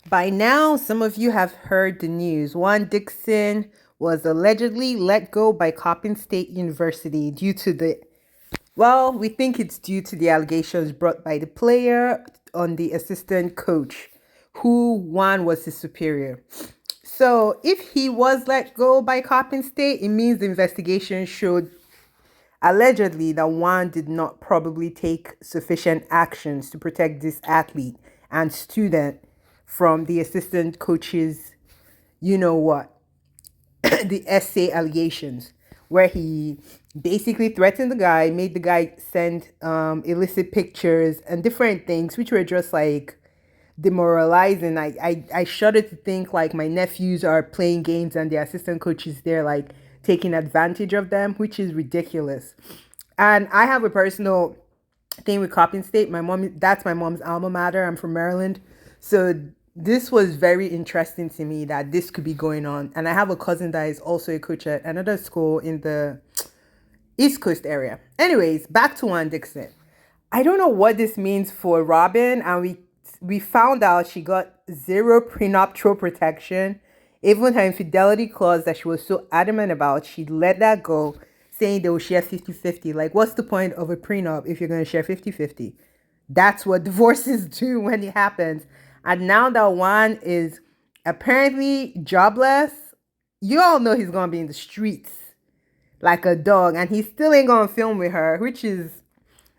By now, some of you have heard the news. Juan Dixon was allegedly let go by Coppon State University due to we think it's due to the allegations brought by the player on the assistant coach, who Juan was his superior. So, if he was let go by Coppin State, it means the investigation showed allegedly that Juan did not probably take sufficient actions to protect this athlete and student from the assistant coach's, you know what, the essay allegations, where he basically threatened the guy, made the guy send illicit pictures and different things, which were just like demoralizing. I shudder to think like my nephews are playing games and the assistant coach is there like taking advantage of them, which is ridiculous. And I have a personal thing with Coppin State. That's my mom's alma mater. I'm from Maryland. So this was very interesting to me that this could be going on. And I have a cousin that is also a coach at another school in the East Coast area. Anyways, back to Juan Dixon. I don't know what this means for Robin, and we found out she got zero prenuptial protection. Even her infidelity clause that she was so adamant about, she let that go, saying they will share 50-50. Like, what's the point of a prenup if you're going to share 50-50? That's what divorces do when it happens. And now that Juan is apparently jobless, you all know he's going to be in the streets like a dog, and he still ain't going to film with her, which is,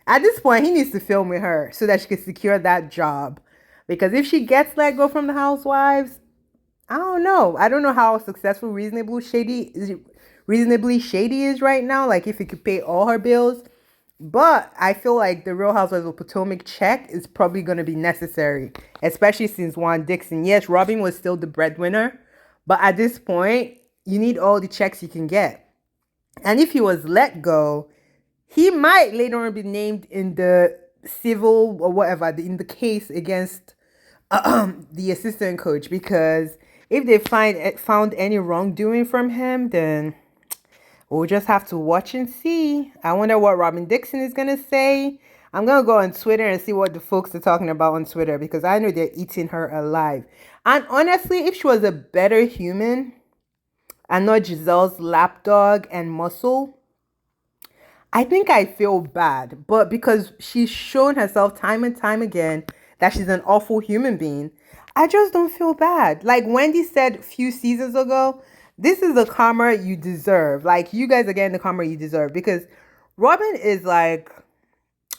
at this point, he needs to film with her so that she can secure that job. Because if she gets let go from the housewives, I don't know. I don't know how successful reasonably shady is right now. Like if it could pay all her bills. But I feel like the Real Housewives of Potomac check is probably going to be necessary, especially since Juan Dixon. Yes, Robin was still the breadwinner, but at this point, you need all the checks you can get. And if he was let go, he might later on be named in the civil or whatever, in the case against the assistant coach, because if they found any wrongdoing from him, then we'll just have to watch and see. I wonder what Robin Dixon is gonna say. I'm gonna go on Twitter and see what the folks are talking about on Twitter, because I know they're eating her alive. And honestly, if she was a better human and not Giselle's lapdog and muscle, I think I feel bad. But because she's shown herself time and time again that she's an awful human being, I just don't feel bad. Like Wendy said a few seasons ago, this is the karma you deserve. Like, you guys are getting the karma you deserve. Because Robin is like,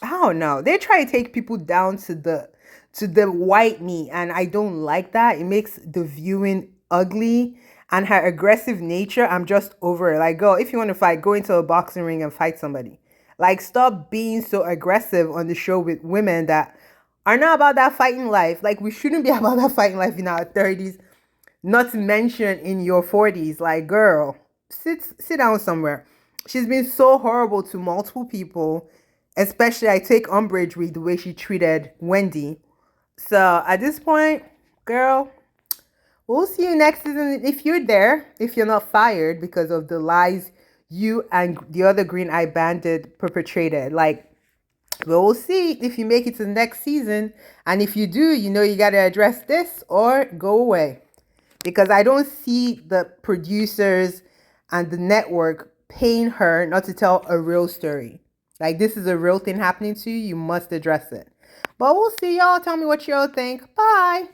I don't know. They try to take people down to the white meat, and I don't like that. It makes the viewing ugly. And her aggressive nature, I'm just over it. Like, girl, if you want to fight, go into a boxing ring and fight somebody. Like, stop being so aggressive on the show with women that are not about that fighting life. Like, we shouldn't be about that fighting life in our 30s, not to mention in your 40s. Like, girl, sit down somewhere. She's been so horrible to multiple people, especially I take umbrage with the way she treated Wendy. So at this point, girl, we'll see you next season if you're there, if you're not fired because of the lies you and the other Green Eye Bandit perpetrated. Like, we'll see if you make it to the next season. And if you do, you know you got to address this or go away. Because I don't see the producers and the network paying her not to tell a real story. Like, this is a real thing happening to you. You must address it. But we'll see, y'all. Tell me what y'all think. Bye.